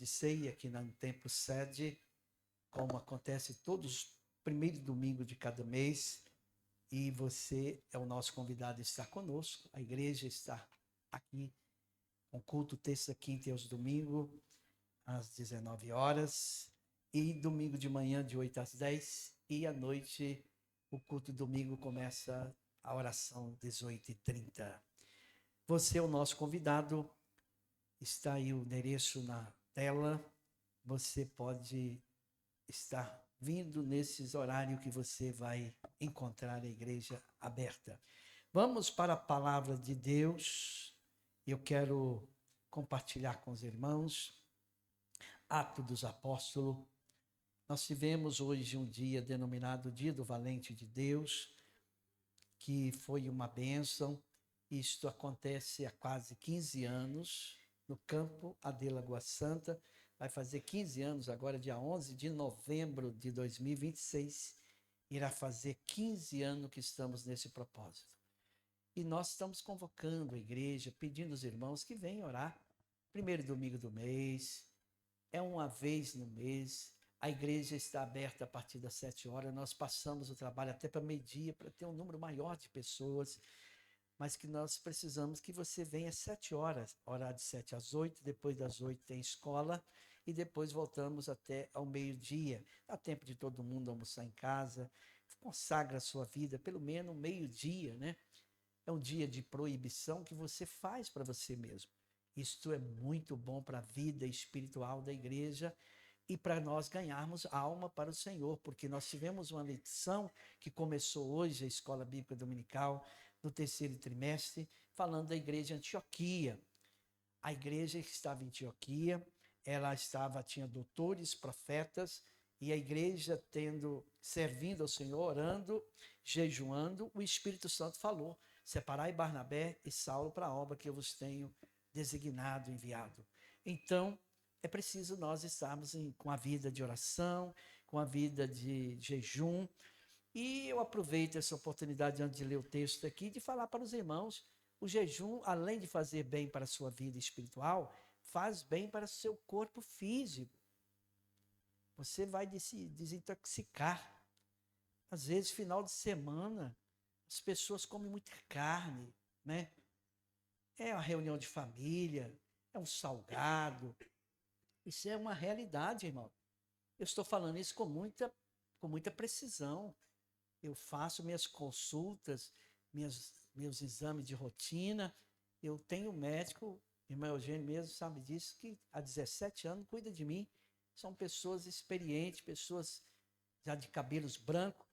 de ceia aqui no Templo Sede, como acontece todos os primeiros domingos de cada mês. E você é o nosso convidado a estar conosco. A igreja está aqui com culto terça, quinta e aos domingos, às 19 horas. E domingo de manhã, de 8 às 10. E à noite, o culto domingo começa a oração 18h30. Você é o nosso convidado. Está aí o endereço na tela. Você pode estar vindo nesses horários que você vai encontrar a igreja aberta. Vamos para a palavra de Deus. Eu quero compartilhar com os irmãos Atos dos Apóstolos. Nós tivemos hoje um dia denominado Dia do Valente de Deus, que foi uma bênção. Isto acontece há quase 15 anos no campo Adela Água Santa. Vai fazer 15 anos agora, dia 11 de novembro de 2026. Irá fazer 15 anos que estamos nesse propósito. E nós estamos convocando a igreja, pedindo aos irmãos que venham orar. Primeiro domingo do mês, é uma vez no mês. A igreja está aberta a partir das 7 horas. Nós passamos o trabalho até para meio-dia, para ter um número maior de pessoas. Mas que nós precisamos que você venha às 7 horas, horário de 7 às 8, depois das 8 tem escola, e depois voltamos até ao meio-dia. Dá tempo de todo mundo almoçar em casa, consagra a sua vida, pelo menos meio-dia, né? É um dia de proibição que você faz para você mesmo. Isto é muito bom para a vida espiritual da igreja e para nós ganharmos alma para o Senhor, porque nós tivemos uma lição que começou hoje, a Escola Bíblica Dominical, no terceiro trimestre, falando da igreja de Antioquia. A igreja que estava em Antioquia, tinha doutores, profetas, e a igreja servindo ao Senhor, orando, jejuando, o Espírito Santo falou: separai Barnabé e Saulo para a obra que eu vos tenho designado, enviado. Então, é preciso nós estarmos com a vida de oração, com a vida de jejum. E eu aproveito essa oportunidade, antes de ler o texto aqui, de falar para os irmãos: o jejum, além de fazer bem para a sua vida espiritual, faz bem para o seu corpo físico. Você vai se desintoxicar. Às vezes, final de semana, as pessoas comem muita carne, né? É uma reunião de família, é um salgado. Isso é uma realidade, irmão. Eu estou falando isso com muita precisão. Eu faço minhas consultas, meus exames de rotina. Eu tenho um médico, irmão Eugênio mesmo sabe disso, que há 17 anos cuida de mim. São pessoas experientes, pessoas já de cabelos brancos.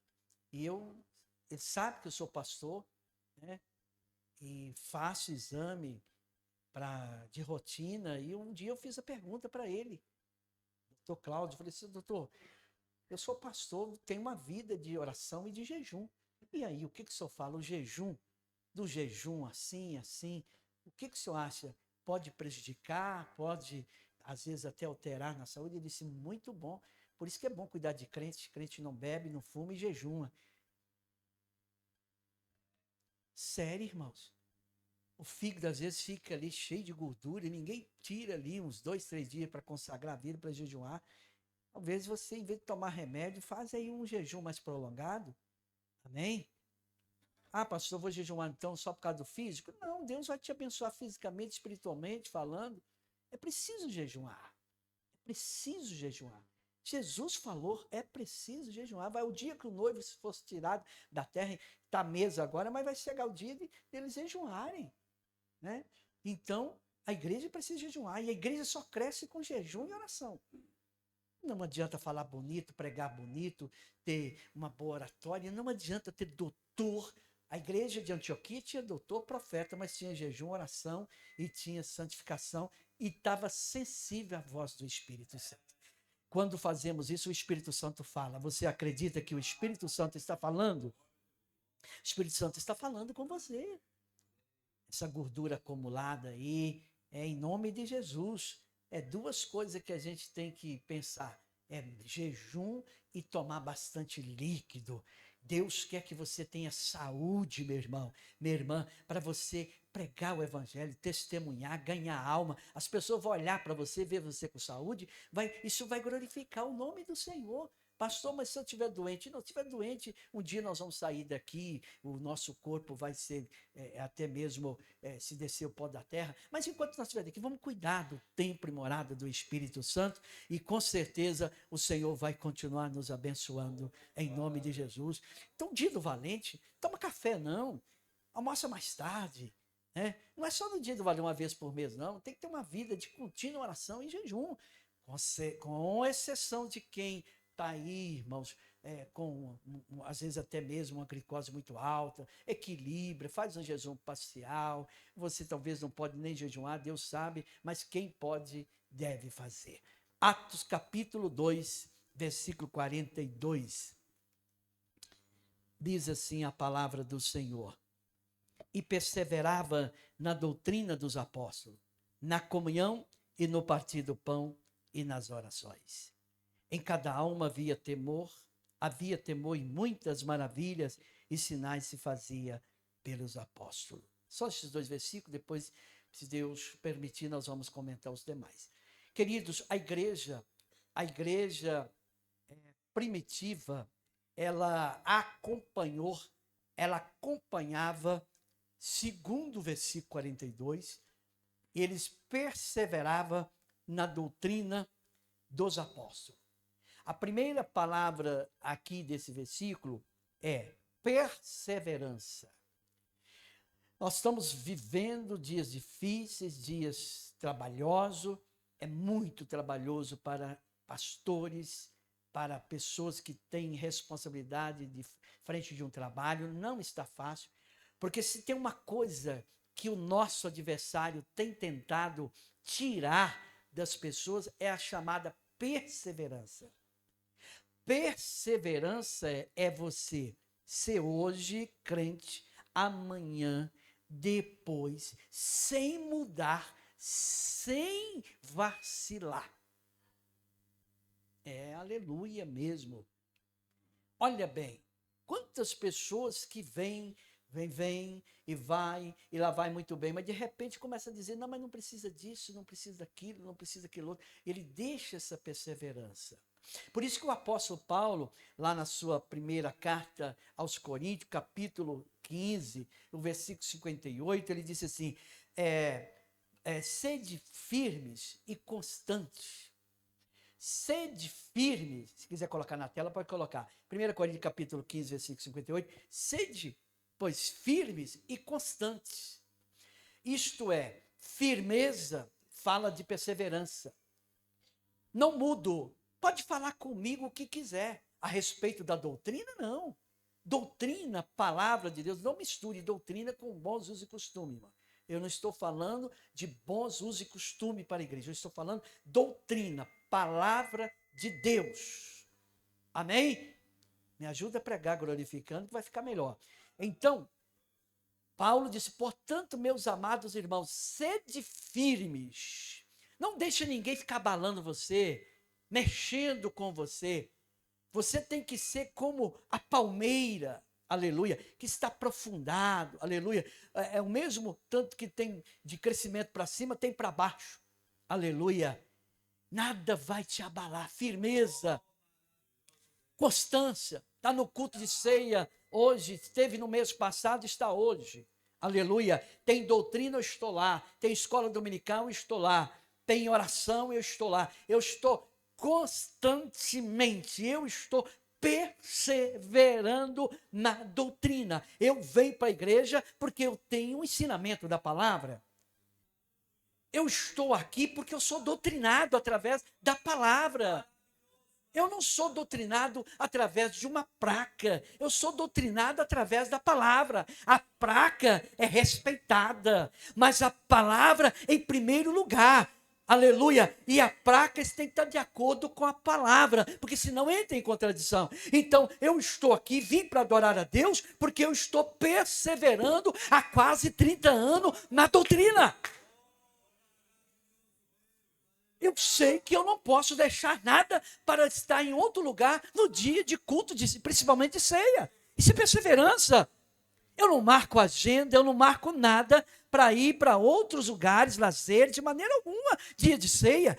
E ele sabe que eu sou pastor, né? E faço exame de rotina. E um dia eu fiz a pergunta para ele, doutor Cláudio, eu falei assim: doutor, eu sou pastor, tenho uma vida de oração e de jejum. E aí, o que o senhor fala? O jejum, do jejum assim, o que o senhor acha? Pode prejudicar, pode, às vezes, até alterar na saúde? Ele disse: muito bom. Por isso que é bom cuidar de crente. Crente não bebe, não fuma e jejuma. Sério, irmãos. O fígado, às vezes, fica ali cheio de gordura e ninguém tira ali uns 2, 3 dias para consagrar a vida, para jejuar. Talvez você, em vez de tomar remédio, faz aí um jejum mais prolongado. Amém? Ah, pastor, eu vou jejuar então só por causa do físico? Não, Deus vai te abençoar fisicamente, espiritualmente falando. É preciso jejuar. É preciso jejuar. Jesus falou: é preciso jejuar. Vai o dia que o noivo fosse tirado da terra, está à mesa agora, mas vai chegar o dia deles jejuarem, né? Então, a igreja precisa jejuar. E a igreja só cresce com jejum e oração. Não adianta falar bonito, pregar bonito, ter uma boa oratória, não adianta ter doutor. A igreja de Antioquia tinha doutor, profeta, mas tinha jejum, oração e tinha santificação e estava sensível à voz do Espírito Santo. Quando fazemos isso, o Espírito Santo fala. Você acredita que o Espírito Santo está falando? O Espírito Santo está falando com você. Essa gordura acumulada aí, é em nome de Jesus. É duas coisas que a gente tem que pensar: é jejum e tomar bastante líquido. Deus quer que você tenha saúde, meu irmão, minha irmã, para você pregar o evangelho, testemunhar, ganhar alma. As pessoas vão olhar para você, ver você com saúde, isso vai glorificar o nome do Senhor. Pastor, mas se eu estiver doente? Não, se estiver doente, um dia nós vamos sair daqui, o nosso corpo vai ser até mesmo se descer o pó da terra. Mas enquanto nós estivermos aqui, vamos cuidar do templo e morada do Espírito Santo e com certeza o Senhor vai continuar nos abençoando em nome de Jesus. Então, dia do valente, toma café não, almoça mais tarde. Não é só no dia do valente uma vez por mês, não. Tem que ter uma vida de contínua oração e jejum, com exceção de quem está aí, irmãos, com às vezes até mesmo uma glicose muito alta, equilibra, faz um jejum parcial. Você talvez não pode nem jejuar, Deus sabe, mas quem pode deve fazer. Atos capítulo 2, versículo 42. Diz assim a palavra do Senhor: e perseverava na doutrina dos apóstolos, na comunhão e no partir do pão e nas orações. Em cada alma havia temor e muitas maravilhas e sinais se fazia pelos apóstolos. Só esses 2 versículos, depois, se Deus permitir, nós vamos comentar os demais. Queridos, a igreja primitiva, ela acompanhava, segundo o versículo 42, eles perseveravam na doutrina dos apóstolos. A primeira palavra aqui desse versículo é perseverança. Nós estamos vivendo dias difíceis, dias trabalhosos. É muito trabalhoso para pastores, para pessoas que têm responsabilidade de frente de um trabalho. Não está fácil, porque se tem uma coisa que o nosso adversário tem tentado tirar das pessoas, é a chamada perseverança. Perseverança é você ser hoje crente, amanhã, depois, sem mudar, sem vacilar. Aleluia mesmo. Olha bem, quantas pessoas que vêm e vai, e lá vai muito bem, mas de repente começa a dizer, não, mas não precisa disso, não precisa daquilo, não precisa daquilo outro. Ele deixa essa perseverança. Por isso que o apóstolo Paulo, lá na sua primeira carta aos Coríntios, capítulo 15, no versículo 58, ele disse assim, sede firmes e constantes. Sede firmes, se quiser colocar na tela, pode colocar. 1 Coríntios, capítulo 15, versículo 58, sede, pois, firmes e constantes. Isto é, firmeza fala de perseverança. Não mudo. Pode falar comigo o que quiser. A respeito da doutrina, não. Doutrina, palavra de Deus, não misture doutrina com bons usos e costumes, irmão. Eu não estou falando de bons usos e costumes para a igreja. Eu estou falando doutrina, palavra de Deus. Amém? Me ajuda a pregar glorificando, que vai ficar melhor. Então, Paulo disse, portanto, meus amados irmãos, sede firmes. Não deixe ninguém ficar abalando você, mexendo com você. Você tem que ser como a palmeira, aleluia, que está aprofundado, aleluia. É o mesmo tanto que tem de crescimento para cima, tem para baixo, aleluia. Nada vai te abalar, firmeza, constância. Está no culto de ceia hoje, esteve no mês passado, está hoje, aleluia. Tem doutrina, eu estou lá. Tem escola dominical, eu estou lá. Tem oração, eu estou lá. Eu estou constantemente, eu estou perseverando na doutrina. Eu venho para a igreja porque eu tenho um ensinamento da palavra. Eu estou aqui porque eu sou doutrinado através da palavra. Eu não sou doutrinado através de uma placa. Eu sou doutrinado através da palavra. A placa é respeitada, mas a palavra em primeiro lugar. Aleluia. E a placa tem que estar de acordo com a palavra, porque senão entra em contradição. Então, eu estou aqui, vim para adorar a Deus, porque eu estou perseverando há quase 30 anos na doutrina. Eu sei que eu não posso deixar nada para estar em outro lugar no dia de culto, principalmente de ceia. Isso é perseverança. Eu não marco agenda, eu não marco nada para ir para outros lugares, lazer, de maneira alguma. Dia de ceia,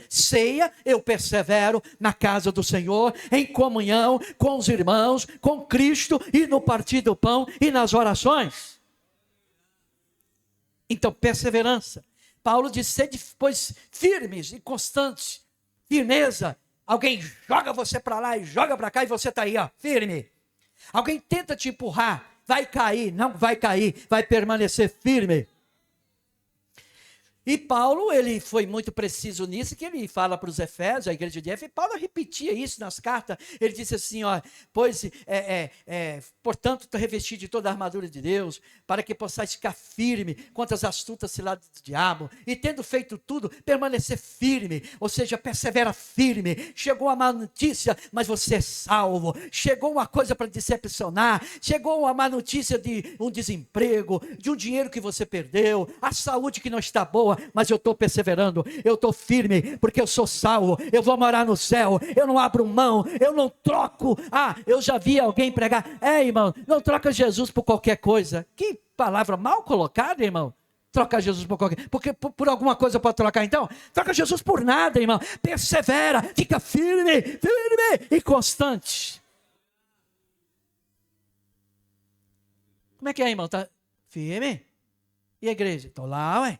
eu persevero na casa do Senhor, em comunhão com os irmãos, com Cristo, e no partir do pão e nas orações. Então, perseverança. Paulo diz, sede, pois, firmes e constantes. Firmeza. Alguém joga você para lá e joga para cá e você está aí, ó, firme. Alguém tenta te empurrar, vai cair, não vai cair, vai permanecer firme. E Paulo, ele foi muito preciso nisso, que ele fala para os Efésios, a igreja de Éfeso, e Paulo repetia isso nas cartas. Ele disse assim, ó, pois, portanto, revestido de toda a armadura de Deus, para que possais ficar firme contra as astutas ciladas do diabo, e tendo feito tudo, permanecer firme, ou seja, persevera firme. Chegou a má notícia, mas você é salvo. Chegou uma coisa para decepcionar, chegou uma má notícia de um desemprego, de um dinheiro que você perdeu, a saúde que não está boa, mas eu estou perseverando, eu estou firme, porque eu sou salvo, eu vou morar no céu, eu não abro mão, eu não troco. Eu já vi alguém pregar, irmão, não troca Jesus por qualquer coisa. Que palavra mal colocada, irmão. Trocar Jesus por qualquer, porque por alguma coisa pode trocar então? Troca Jesus por nada, irmão. Persevera, fica firme, firme e constante. Como é que é, irmão? Tá firme? E a igreja? Estou lá, ué.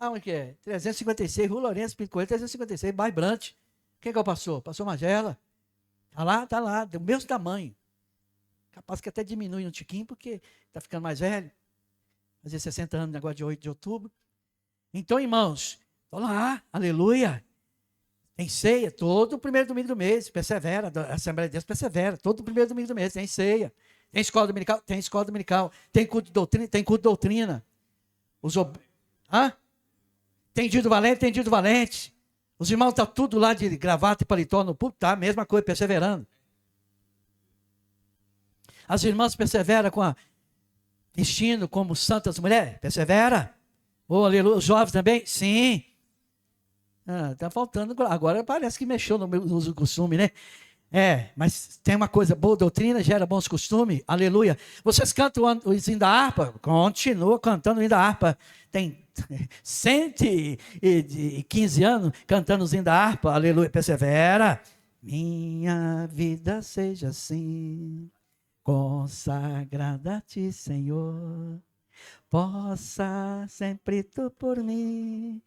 Onde que é? 356, Rua Lourenço, Pinto Coelho, 356, Bairro Brant. Quem que é o pastor? Pastor Magela. Tá lá, do mesmo tamanho. Capaz que até diminui um tiquinho, porque está ficando mais velho. Fazer 60 anos, negócio de 8 de outubro. Então, irmãos, estou lá, aleluia. Tem ceia, todo o primeiro domingo do mês, persevera, a Assembleia de Deus persevera, todo o primeiro domingo do mês, tem ceia. Tem escola dominical? Tem escola dominical. Tem culto de doutrina? Tem culto de doutrina. Tem dia do valente? Tem dia do valente. Os irmãos estão tudo lá de gravata e paletó no púlpito, tá? Mesma coisa, perseverando. As irmãs perseveram vestindo como santas mulheres? Persevera. Aleluia. Os jovens também? Sim. Está faltando. Agora parece que mexeu no costume, né? Mas tem uma coisa, boa doutrina gera bons costumes, aleluia. Vocês cantam o hino da harpa? Continua cantando o hino da harpa. Tem 115 anos cantando o hino da harpa, aleluia. Persevera. Minha vida seja assim, consagrada a ti, Senhor. Possa sempre tu por mim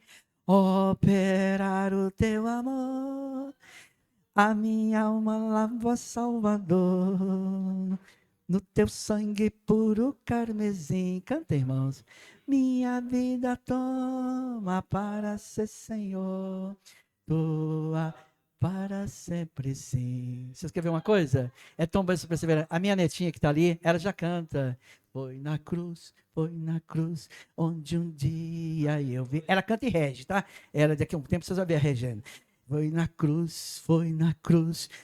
operar o teu amor. A minha alma lava, Salvador, no teu sangue puro carmesim. Canta, irmãos. Minha vida toma para ser Senhor, tua para sempre sim. Vocês querem ver uma coisa? É tão bom você perceber. A minha netinha que está ali, ela já canta. Foi na cruz, onde um dia eu vi. Ela canta e rege, tá? Ela daqui a um tempo vocês vão ver a regendo. Foi na cruz,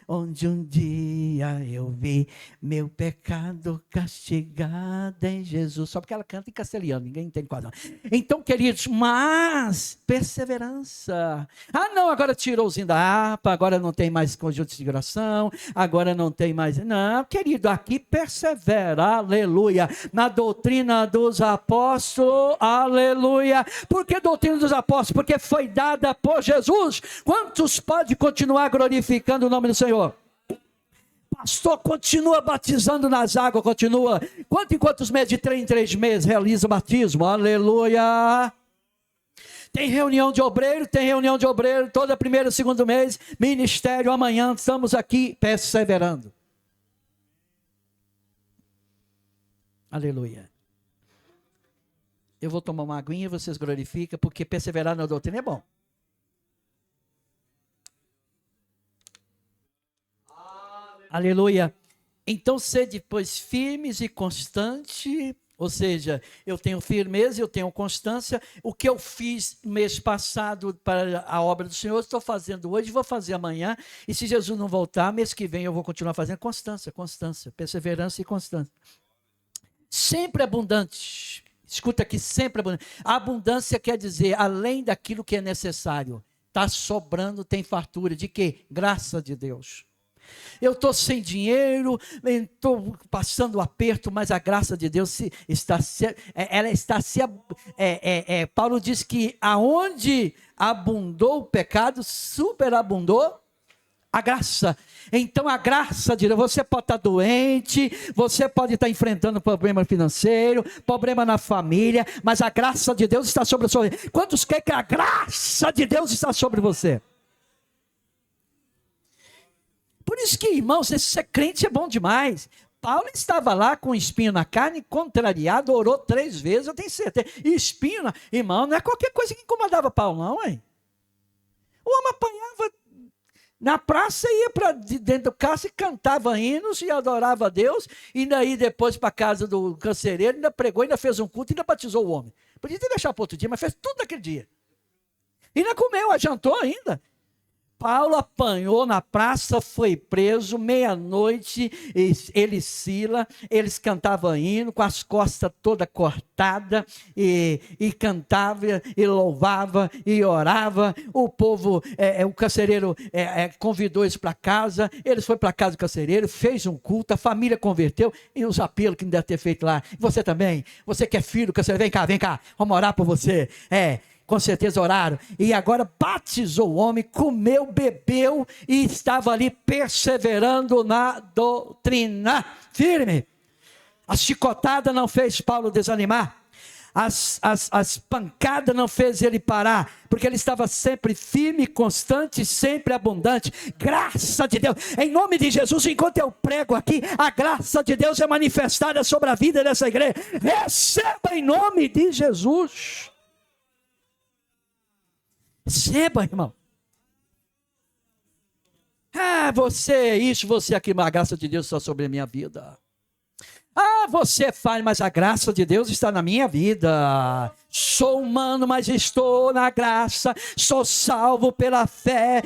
onde um dia eu vi meu pecado castigado em Jesus. Só porque ela canta em castelhano, ninguém entende quase. Então, queridos, mas perseverança. Não, agora tirou os da harpa, agora não tem mais conjunto de oração, agora não tem mais. Não, querido, aqui persevera, aleluia, na doutrina dos apóstolos, aleluia. Por que doutrina dos apóstolos? Porque foi dada por Jesus. Quantos podem continuar glorificando o nome do Senhor? Pastor, continua batizando nas águas, continua. Quantos meses? De 3 em 3 meses realiza o batismo, aleluia. Tem reunião de obreiro, toda primeiro e segundo mês, ministério, amanhã estamos aqui perseverando. Aleluia. Eu vou tomar uma aguinha e vocês glorificam, porque perseverar na doutrina é bom. Aleluia. Então, sede, pois, firmes e constantes, ou seja, eu tenho firmeza, eu tenho constância. O que eu fiz mês passado para a obra do Senhor, estou fazendo hoje, vou fazer amanhã. E se Jesus não voltar, mês que vem eu vou continuar fazendo constância, perseverança e constância. Sempre abundante. Escuta aqui, sempre abundante. A abundância quer dizer, além daquilo que é necessário. Está sobrando, tem fartura. De quê? Graça de Deus. Eu estou sem dinheiro, estou passando aperto, mas a graça de Deus Paulo diz que aonde abundou o pecado, superabundou a graça. Então a graça de Deus, você pode estar doente, você pode estar enfrentando problema financeiro, problema na família, mas a graça de Deus está sobre a sua vida. Quantos querem que a graça de Deus está sobre você? Por isso que, irmãos, ser crente é bom demais. Paulo estava lá com espinho na carne, contrariado, orou 3 vezes, eu tenho certeza. E espinho, irmão, não é qualquer coisa que incomodava Paulo, não, hein? O homem apanhava na praça, ia para dentro do carro e cantava hinos e adorava a Deus, e daí depois para a casa do carcereiro, ainda pregou, ainda fez um culto, ainda batizou o homem. Podia ter deixado para outro dia, mas fez tudo naquele dia. E ainda comeu, jantou ainda. Paulo apanhou na praça, foi preso, meia-noite, ele e Sila, eles cantavam hino, com as costas toda cortada, e cantava, e louvava, e orava. O povo, o carcereiro convidou eles para casa, eles foram para casa do carcereiro, fez um culto, a família converteu, e os apelos que não deve ter feito lá. Você também, você que é filho do carcereiro, vem cá, vamos orar por você. Com certeza oraram, e agora batizou o homem, comeu, bebeu, e estava ali perseverando na doutrina, firme. A chicotada não fez Paulo desanimar, as pancadas não fez ele parar, porque ele estava sempre firme, constante, sempre abundante. Graça de Deus, em nome de Jesus, enquanto eu prego aqui, a graça de Deus é manifestada sobre a vida dessa igreja. Receba em nome de Jesus. Receba, irmão. Você isso, você aquilo, mas a graça de Deus está sobre a minha vida. Você faz, mas a graça de Deus está na minha vida. Sou humano, mas estou na graça. Sou salvo pela fé.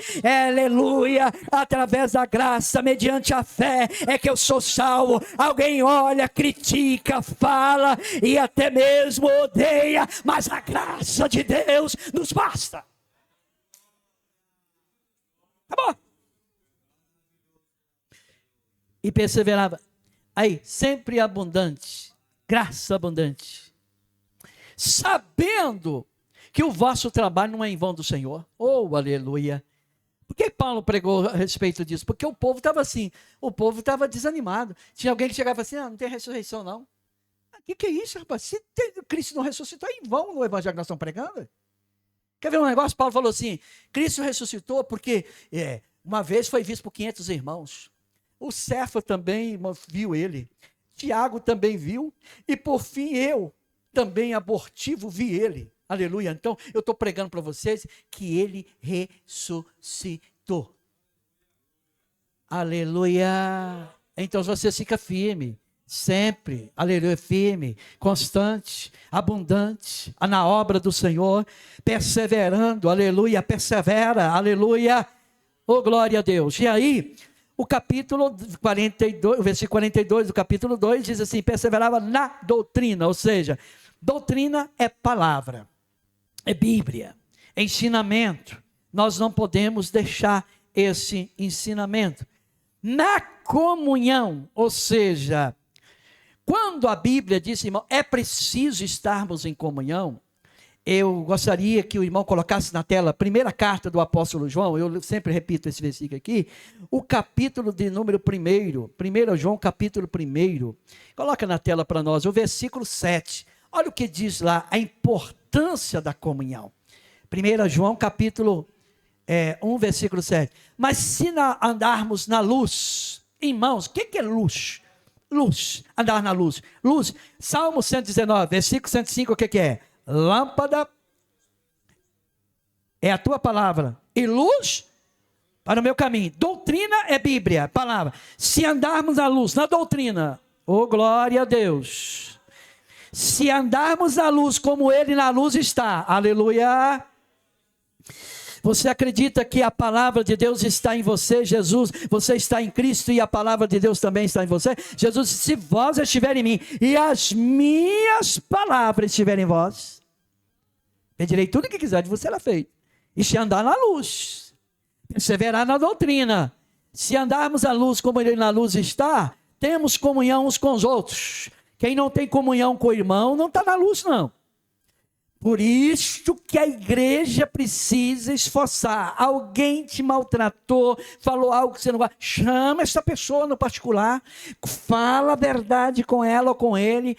Aleluia. Através da graça, mediante a fé, é que eu sou salvo. Alguém olha, critica, fala e até mesmo odeia, mas a graça de Deus nos basta. Acabou. E perseverava. Aí, sempre abundante. Graça abundante. Sabendo que o vosso trabalho não é em vão do Senhor. Oh, aleluia. Por que Paulo pregou a respeito disso? Porque o povo estava assim. O povo estava desanimado. Tinha alguém que chegava assim, não tem ressurreição não. O que é isso, rapaz? Se Cristo não ressuscitou, é em vão no evangelho que nós estamos pregando. Quer ver um negócio? Paulo falou assim, Cristo ressuscitou porque uma vez foi visto por 500 irmãos. O Cefa também viu ele. Tiago também viu. E por fim eu, também abortivo, vi ele. Aleluia. Então eu estou pregando para vocês que ele ressuscitou. Aleluia. Então você fica firme. Sempre, aleluia, firme, constante, abundante, na obra do Senhor, perseverando, aleluia, persevera, aleluia, oh glória a Deus. E aí, o capítulo 42, o versículo 42 do capítulo 2 diz assim, perseverava na doutrina, ou seja, doutrina é palavra, é Bíblia, é ensinamento, nós não podemos deixar esse ensinamento. Na comunhão, ou seja, quando a Bíblia diz, irmão, é preciso estarmos em comunhão, eu gostaria que o irmão colocasse na tela a primeira carta do apóstolo João, eu sempre repito esse versículo aqui, o capítulo de número 1 João capítulo 1, coloca na tela para nós, o versículo 7, olha o que diz lá, a importância da comunhão. 1 João capítulo 1, versículo 7, mas se andarmos na luz, irmãos, o que é luz? Luz, andar na luz. Luz, Salmo 119, versículo 105, o que é? Lâmpada é a tua palavra e luz para o meu caminho. Doutrina é Bíblia, palavra. Se andarmos na luz, na doutrina, oh glória a Deus. Se andarmos na luz como Ele na luz está, aleluia. Você acredita que a palavra de Deus está em você, Jesus? Você está em Cristo e a palavra de Deus também está em você? Jesus, se vós estiverem em mim e as minhas palavras estiverem em vós, pedirei tudo o que quiser de você será feito. E se andar na luz, perseverar na doutrina, Se andarmos à luz como ele na luz está, temos comunhão uns com os outros. Quem não tem comunhão com o irmão não está na luz, não. Por isso que a igreja precisa esforçar. Alguém te maltratou, falou algo que você não gosta, chama essa pessoa no particular, fala a verdade com ela ou com ele.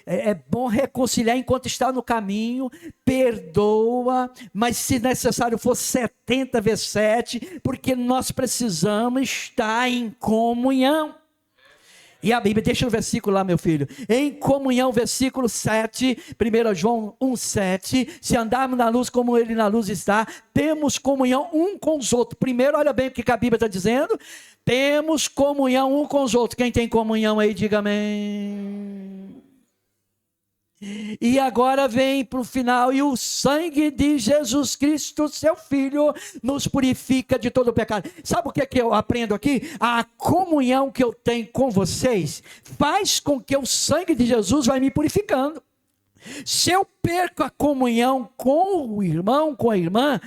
É bom reconciliar enquanto está no caminho, perdoa, mas se necessário for 70 vezes 7, porque nós precisamos estar em comunhão. E a Bíblia, deixa o versículo lá, meu filho. Em comunhão, versículo 7, 1 João 1,7. Se andarmos na luz como ele na luz está, temos comunhão um com os outros. Primeiro, olha bem o que a Bíblia está dizendo. Temos comunhão um com os outros. Quem tem comunhão aí, diga amém. E agora vem para o final, e o sangue de Jesus Cristo, seu Filho, nos purifica de todo o pecado. Sabe o que é que eu aprendo aqui? A comunhão que eu tenho com vocês faz com que o sangue de Jesus vai me purificando. Se eu perco a comunhão com o irmão, com a irmã,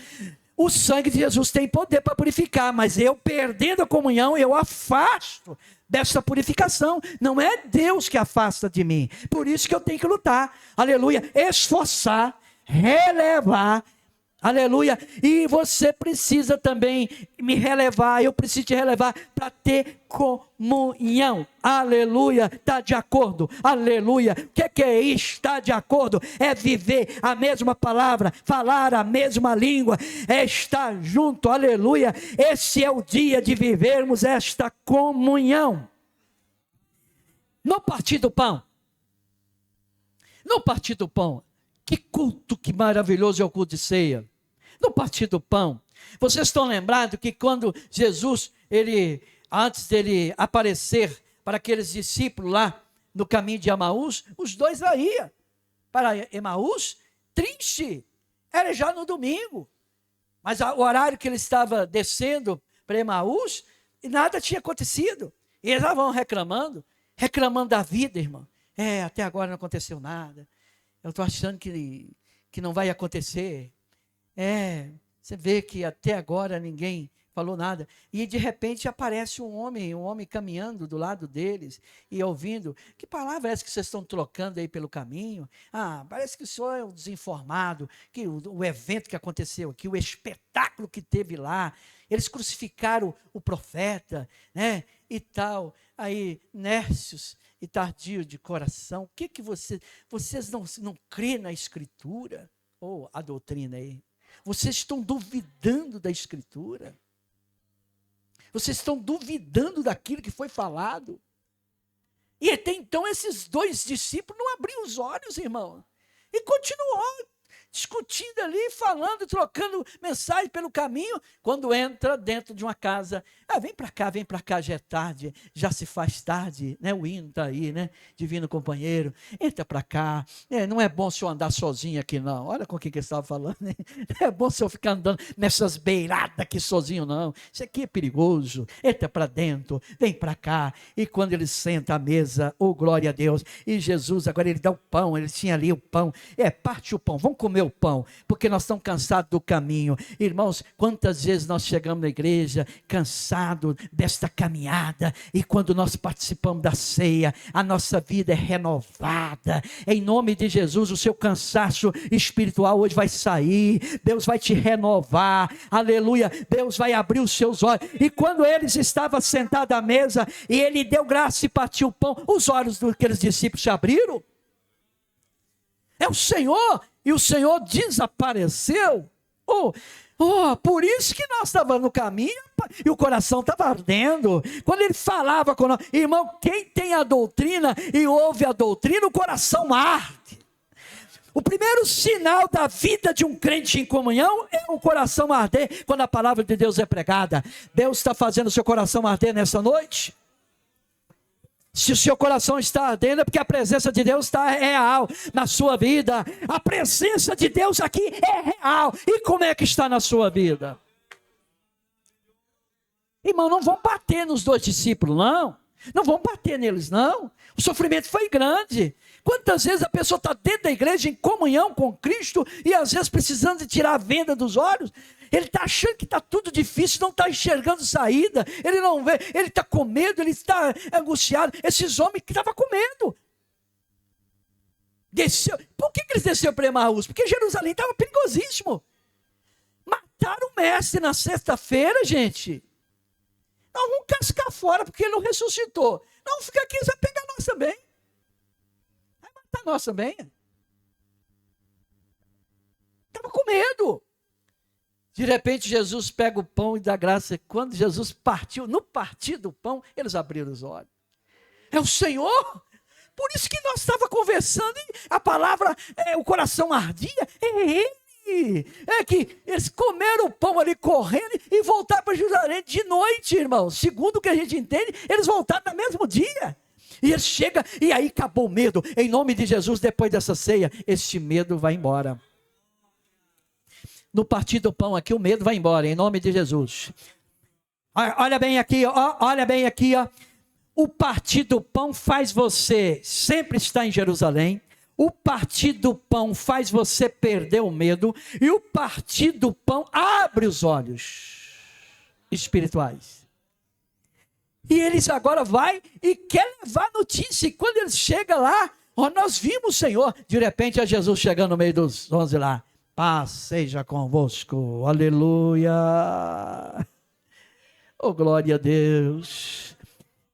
o sangue de Jesus tem poder para purificar, mas eu perdendo a comunhão, eu afasto dessa purificação. Não é Deus que afasta de mim. Por isso que eu tenho que lutar. Aleluia. Esforçar, relevar. Aleluia. E você precisa também me relevar. Eu preciso te relevar para ter comunhão. Aleluia. Está de acordo. Aleluia. O que é isso? Está de acordo. É viver a mesma palavra, falar a mesma língua, é estar junto. Aleluia. Esse é o dia de vivermos esta comunhão. No partir do pão. No partir do pão. Que culto, que maravilhoso é o culto de ceia. No partir do pão, vocês estão lembrados que quando Jesus, antes dele aparecer para aqueles discípulos lá no caminho de Emaús, os dois lá iam para Emaús, triste, era já no domingo, mas o horário que ele estava descendo para Emaús, e nada tinha acontecido, e eles já vão reclamando da vida, irmão. Até agora não aconteceu nada, eu estou achando que não vai acontecer. Você vê que até agora ninguém falou nada, e de repente aparece um homem caminhando do lado deles, e ouvindo, que palavra é essa que vocês estão trocando aí pelo caminho? Parece que o senhor é um desinformado, que o evento que aconteceu aqui, o espetáculo que teve lá, eles crucificaram o profeta, né, e tal, aí nércios e tardio de coração, o que vocês não crêem na Escritura? Ou a doutrina aí? Vocês estão duvidando da Escritura? Vocês estão duvidando daquilo que foi falado? E até então esses dois discípulos não abriam os olhos, irmão. E continuou discutindo ali, falando, trocando mensagem pelo caminho, quando entra dentro de uma casa. Vem para cá, já é tarde, já se faz tarde, né? O hino está aí, né? Divino companheiro, entra para cá, não é bom o senhor andar sozinho aqui não, olha com o que ele estava falando, né? Não é bom o senhor ficar andando nessas beiradas aqui sozinho não, isso aqui é perigoso, entra para dentro, vem para cá. E quando ele senta à mesa, glória a Deus, e Jesus, agora ele dá o pão, ele tinha ali o pão, parte o pão, vamos comer o pão, porque nós estamos cansados do caminho. Irmãos, quantas vezes nós chegamos na igreja cansados desta caminhada, e quando nós participamos da ceia, a nossa vida é renovada. Em nome de Jesus, o seu cansaço espiritual hoje vai sair, Deus vai te renovar, aleluia, Deus vai abrir os seus olhos. E quando eles estavam sentados à mesa, e ele deu graça e partiu o pão, os olhos daqueles discípulos se abriram. É o Senhor, e o Senhor desapareceu. Por isso que nós estávamos no caminho e o coração estava ardendo. Quando ele falava com nós, irmão, quem tem a doutrina e ouve a doutrina, o coração arde. O primeiro sinal da vida de um crente em comunhão é o coração arder quando a palavra de Deus é pregada. Deus está fazendo o seu coração arder nessa noite? Se o seu coração está ardendo, é porque a presença de Deus está real na sua vida. A presença de Deus aqui é real. E como é que está na sua vida? Irmão, não vão bater nos dois discípulos, não. Não vão bater neles, não. O sofrimento foi grande. Quantas vezes a pessoa está dentro da igreja em comunhão com Cristo e às vezes precisando de tirar a venda dos olhos, Ele está achando que está tudo difícil, não está enxergando saída, ele não vê, ele está com medo, ele está angustiado. Esses homens que estavam com medo. Desceu. Por que eles desceram para Emaús? Porque Jerusalém estava perigosíssimo. Mataram o mestre na sexta-feira, gente. Não, vamos cascar fora, porque ele não ressuscitou. Não, fica aqui, você vai pegar nós também. Vai matar nós também. Estava com medo. De repente, Jesus pega o pão e dá graça. Quando Jesus partiu, no partir do pão, eles abriram os olhos. É o Senhor? Por isso que nós estávamos conversando, e a palavra, o coração ardia. É Ele. É que eles comeram o pão ali correndo e voltaram para Jerusalém de noite, irmão. Segundo o que a gente entende, eles voltaram no mesmo dia. E eles chegam, e aí acabou o medo. Em nome de Jesus, depois dessa ceia, este medo vai embora. No partir do pão aqui, o medo vai embora, em nome de Jesus. Olha bem aqui, ó, olha bem aqui, ó. O partir do pão faz você sempre estar em Jerusalém. O partir do pão faz você perder o medo. E o partir do pão abre os olhos espirituais. E eles agora vai e quer levar notícia. E quando eles chegam lá, ó, nós vimos o Senhor. De repente é Jesus chegando no meio dos 11 lá. Paz seja convosco, aleluia, oh glória a Deus.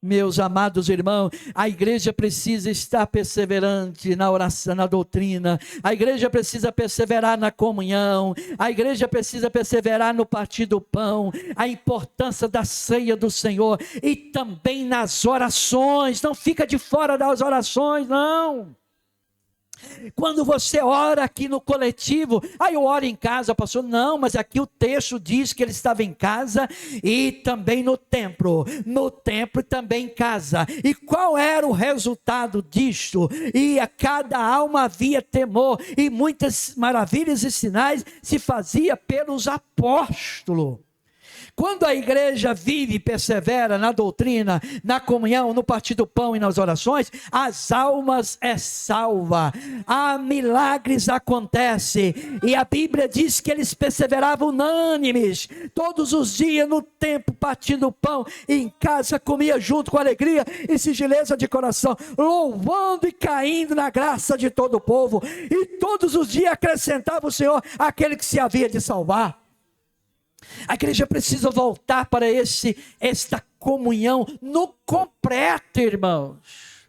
Meus amados irmãos, a igreja precisa estar perseverante na oração, na doutrina, a igreja precisa perseverar na comunhão, a igreja precisa perseverar no partir do pão, a importância da ceia do Senhor e também nas orações. Não fica de fora das orações, não. Quando você ora aqui no coletivo, eu oro em casa, pastor, não, mas aqui o texto diz que ele estava em casa e também no templo e também em casa. E qual era o resultado disto? E a cada alma havia temor, e muitas maravilhas e sinais se fazia pelos apóstolos. Quando a igreja vive e persevera na doutrina, na comunhão, no partir do pão e nas orações, as almas é salva. Milagres acontecem. E a Bíblia diz que eles perseveravam unânimes. Todos os dias no templo, partindo o pão. E em casa comia junto com alegria e singeleza de coração. Louvando e caindo na graça de todo o povo. E todos os dias acrescentava o Senhor aquele que se havia de salvar. A igreja precisa voltar para esta comunhão no completo, irmãos.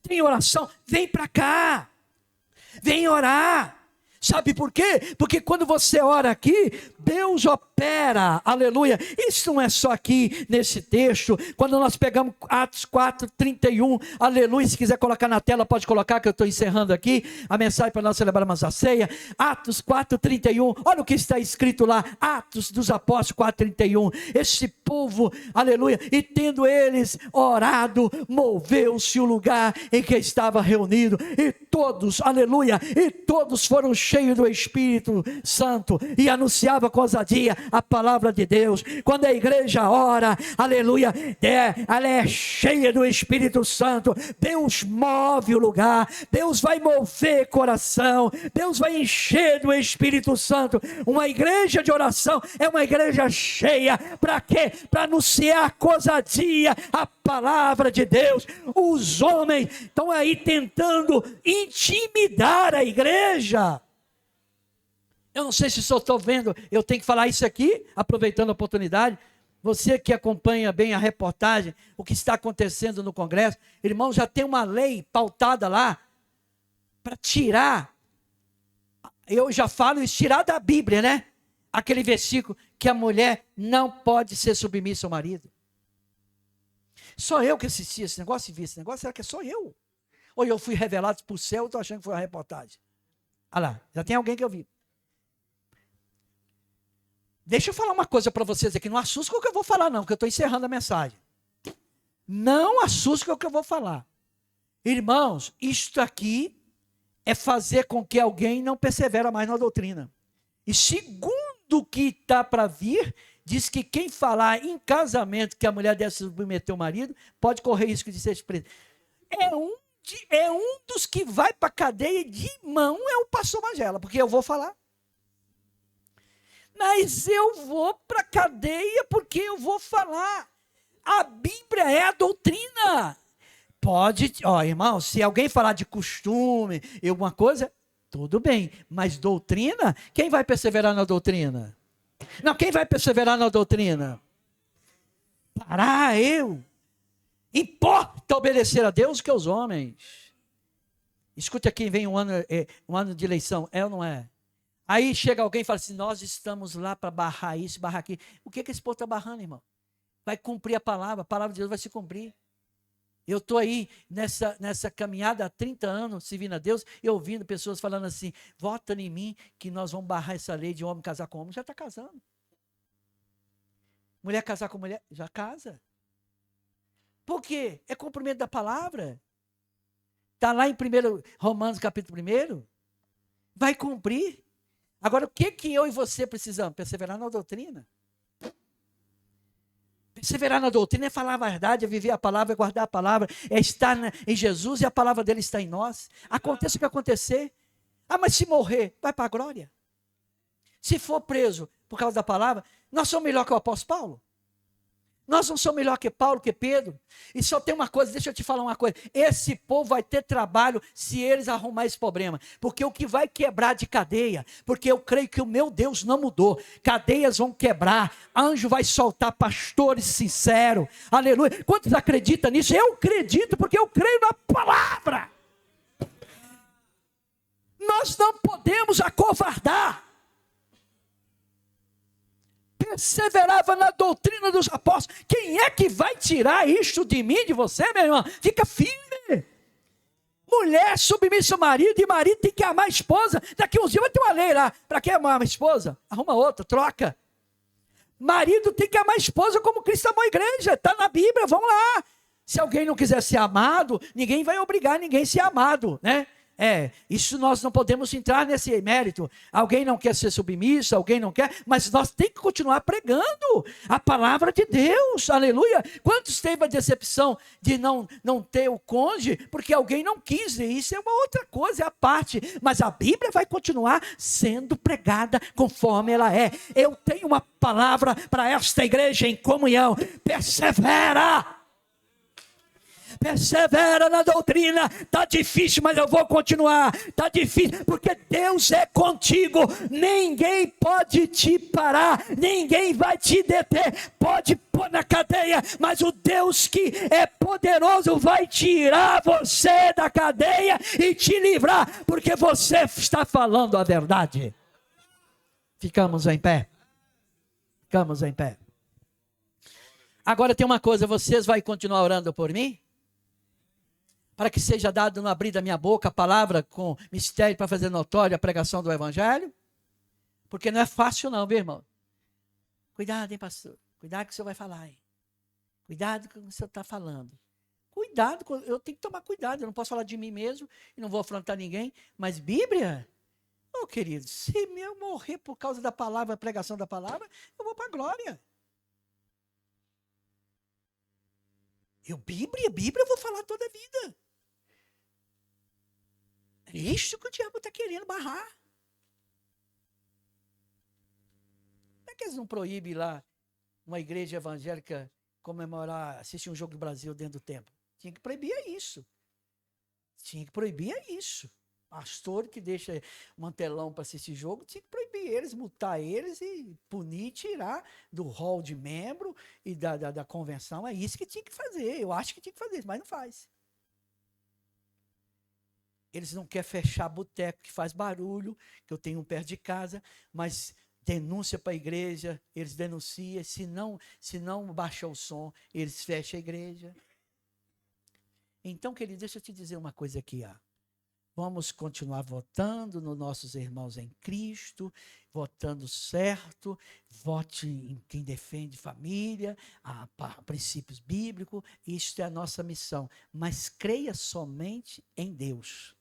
Tem oração? Vem para cá. Vem orar. Sabe por quê? Porque quando você ora aqui, Deus opera, aleluia. Isso não é só aqui nesse texto. Quando nós pegamos Atos 4:31, aleluia. Se quiser colocar na tela, pode colocar, que eu estou encerrando aqui a mensagem para nós celebrarmos a ceia. Atos 4:31, olha o que está escrito lá, Atos dos Apóstolos 4:31. Esse povo, aleluia, e tendo eles orado, moveu-se o lugar em que estava reunido, e todos, aleluia, e todos foram cheios do Espírito Santo, e anunciava com ousadia a palavra de Deus. Quando a igreja ora, aleluia, ela é cheia do Espírito Santo. Deus move o lugar, Deus vai mover coração, Deus vai encher do Espírito Santo. Uma igreja de oração é uma igreja cheia. Para quê? Para anunciar com ousadia a palavra de Deus. Os homens estão aí tentando intimidar a igreja. Eu não sei se só estou vendo, eu tenho que falar isso aqui, aproveitando a oportunidade. Você que acompanha bem a reportagem, o que está acontecendo no Congresso, irmão, já tem uma lei pautada lá, para tirar, eu já falo isso, tirar da Bíblia, né? Aquele versículo que a mulher não pode ser submissa ao marido. Só eu que assisti esse negócio e vi esse negócio, será que é só eu? Ou eu fui revelado por céu, eu estou achando que foi uma reportagem. Olha lá, já tem alguém que eu vi. Deixa eu falar uma coisa para vocês aqui, não assusta com o que eu vou falar não, porque eu estou encerrando a mensagem. Não assusta com o que eu vou falar. Irmãos, isto aqui é fazer com que alguém não persevera mais na doutrina. E segundo o que está para vir, diz que quem falar em casamento que a mulher deve submeter o marido, pode correr risco de ser preso. É um dos que vai para a cadeia de mão, é o pastor Magela, porque eu vou falar. Mas eu vou para a cadeia porque eu vou falar. A Bíblia é a doutrina. Pode, ó, irmão, se alguém falar de costume, alguma coisa, tudo bem. Mas doutrina, quem vai perseverar na doutrina? Não, quem vai perseverar na doutrina? Parar eu. Importa obedecer a Deus que aos homens. Escute aqui, vem um ano de eleição, é ou não é? Aí chega alguém e fala assim, nós estamos lá para barrar isso, barrar aquilo. O que esse povo está barrando, irmão? Vai cumprir a palavra de Deus vai se cumprir. Eu estou aí nessa caminhada há 30 anos, servindo a Deus, e ouvindo pessoas falando assim, vota em mim que nós vamos barrar essa lei de homem casar com homem. Já está casando. Mulher casar com mulher, já casa. Por quê? É cumprimento da palavra. Está lá em 1 Romanos capítulo 1. Vai cumprir. Agora, o que eu e você precisamos? Perseverar na doutrina. Perseverar na doutrina é falar a verdade, é viver a palavra, é guardar a palavra, é estar em Jesus e a palavra dele está em nós. Aconteça o que acontecer. Ah, mas se morrer, vai para a glória. Se for preso por causa da palavra, nós somos melhor que o apóstolo Paulo. Nós não somos melhor que Paulo, que Pedro. E só tem uma coisa, deixa eu te falar uma coisa. Esse povo vai ter trabalho se eles arrumarem esse problema. Porque o que vai quebrar de cadeia, porque eu creio que o meu Deus não mudou. Cadeias vão quebrar, anjo vai soltar pastores sinceros. Aleluia. Quantos acreditam nisso? Eu acredito porque eu creio na palavra. Nós não podemos acovardar. Perseverava na doutrina dos apóstolos. Quem é que vai tirar isto de mim, de você, meu irmão? Fica firme. Mulher submissa ao marido, e marido tem que amar a esposa. Daqui uns dias vai ter uma lei lá. Para que amar a esposa? Arruma outra, troca. Marido tem que amar a esposa como Cristo amou a igreja. Está na Bíblia, vamos lá. Se alguém não quiser ser amado, ninguém vai obrigar ninguém a ser amado, né? Isso nós não podemos entrar nesse mérito. Alguém não quer ser submisso, alguém não quer, mas nós temos que continuar pregando a palavra de Deus, aleluia. Quantos teve a decepção de não ter o cônjuge, porque alguém não quis, isso é uma outra coisa, é a parte, mas a Bíblia vai continuar sendo pregada conforme ela é. Eu tenho uma palavra para esta igreja em comunhão, persevera na doutrina. Está difícil, mas eu vou continuar. Está difícil, porque Deus é contigo. Ninguém pode te parar, ninguém vai te deter. Pode pôr na cadeia, mas o Deus que é poderoso vai tirar você da cadeia e te livrar, porque você está falando a verdade. Ficamos em pé. Ficamos em pé. Agora tem uma coisa, vocês vão continuar orando por mim? Para que seja dado no abrir da minha boca a palavra com mistério para fazer notória a pregação do Evangelho? Porque não é fácil não, meu irmão. Cuidado, hein, pastor? Cuidado com o que o senhor vai falar, hein? Cuidado com o que o senhor está falando. Cuidado, eu tenho que tomar cuidado, eu não posso falar de mim mesmo e não vou afrontar ninguém. Mas Bíblia, querido, se eu morrer por causa da palavra, a pregação da palavra, eu vou para a glória. Bíblia eu vou falar toda a vida. É isso que o diabo está querendo barrar. Como é que eles não proíbem lá uma igreja evangélica comemorar, assistir um jogo do Brasil dentro do templo? Tinha que proibir isso. Tinha que proibir isso. Pastor que deixa mantelão para assistir jogo, tinha que proibir eles, multar eles e punir, tirar do hall de membro e da convenção. É isso que tinha que fazer. Eu acho que tinha que fazer isso, mas não faz. Eles não querem fechar boteco que faz barulho, que eu tenho um perto de casa, mas denúncia para a igreja, eles denunciam, se não baixa o som, eles fecham a igreja. Então, querido, deixa eu te dizer uma coisa aqui, Vamos continuar votando nos nossos irmãos em Cristo, votando certo, vote em quem defende família, princípios bíblicos, isto é a nossa missão. Mas creia somente em Deus.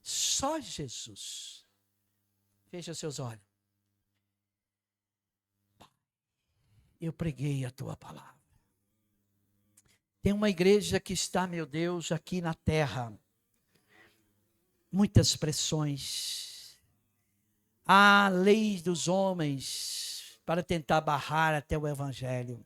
Só Jesus. Feche seus olhos. Eu preguei a tua palavra. Tem uma igreja que está, meu Deus, aqui na terra. Muitas pressões, Há leis dos homens para tentar barrar até o evangelho.